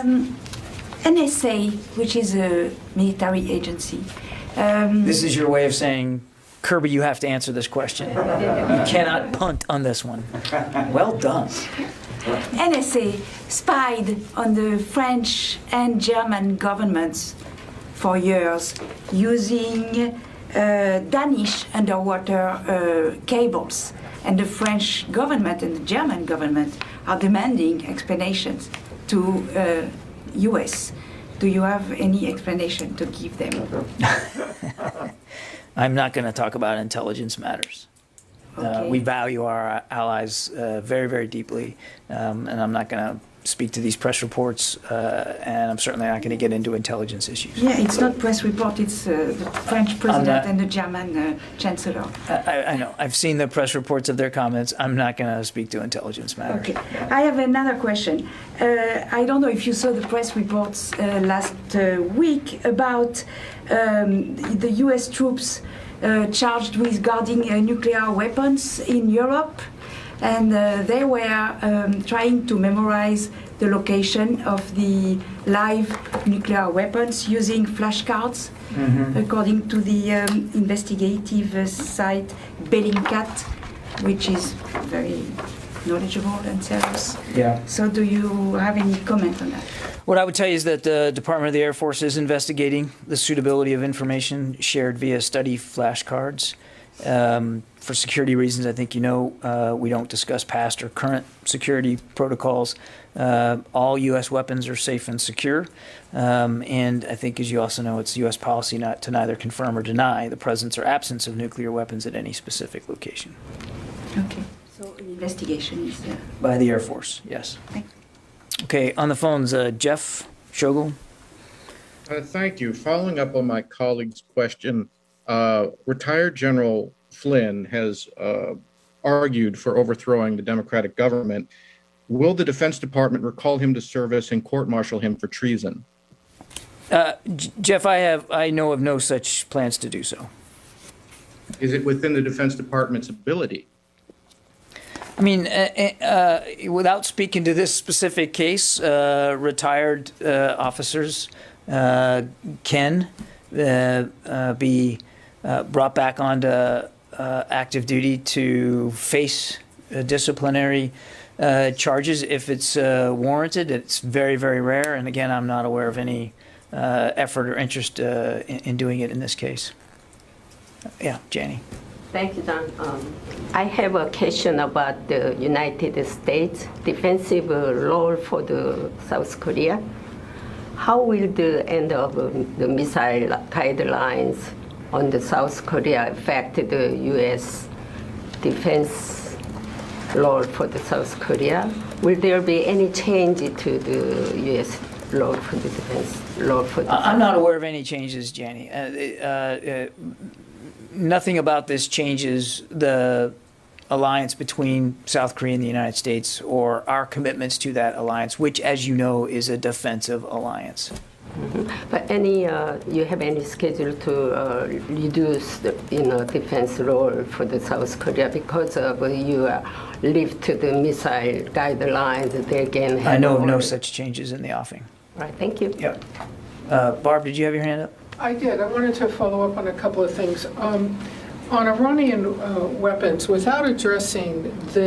NSA, which is a military agency. This is your way of saying, Kirby, you have to answer this question. You cannot punt on this one. Well done. NSA spied on the French and German governments for years using Danish underwater cables. And the French government and the German government are demanding explanations to US. Do you have any explanation to give them? I'm not going to talk about intelligence matters. Okay. We value our allies very, very deeply, and I'm not going to speak to these press reports, and I'm certainly not going to get into intelligence issues. Yeah, it's not press report, it's the French president and the German chancellor. I know. I've seen the press reports of their comments. I'm not going to speak to intelligence matters. Okay. I have another question. I don't know if you saw the press reports last week about the US troops charged with guarding nuclear weapons in Europe. And they were trying to memorize the location of the live nuclear weapons using flashcards, according to the investigative site Bellingcat, which is very knowledgeable and serious. Yeah. So do you have any comment on that? What I would tell you is that the Department of the Air Force is investigating the suitability of information shared via study flashcards. For security reasons, I think you know we don't discuss past or current security protocols. All U.S. weapons are safe and secure. And I think, as you also know, it's U.S. policy not to neither confirm or deny the presence or absence of nuclear weapons at any specific location. Okay. So an investigation is By the Air Force, yes. Thanks. Okay, on the phones, Jeff Shogel. Thank you. Following up on my colleague's question, retired General Flynn has argued for overthrowing the Democratic government. Will the Defense Department recall him to service and court-martial him for treason? Jeff, I know of no such plans to do so. Is it within the Defense Department's ability? I mean, without speaking to this specific case, retired officers can be brought back onto active duty to face disciplinary charges if it's warranted. It's very, very rare. And again, I'm not aware of any effort or interest in doing it in this case. Yeah, Janie. Thank you, Don. I have a question about the United States defensive role for the South Korea. How will the end of the missile guidelines on the South Korea affect the U.S. defense role for the South Korea? Will there be any change to the U.S. role for the defense role for the I'm not aware of any changes, Janie. Nothing about this changes the alliance between South Korea and the United States or our commitments to that alliance, which, as you know, is a defensive alliance. Mm-hmm. But you have any schedule to reduce the defense role for the South Korea because of you lift to the missile guidelines? They again have I know of no such changes in the offing. All right, thank you. Yeah. Barb, did you have your hand up? I did. I wanted to follow up on a couple of things. On Iranian weapons, without addressing the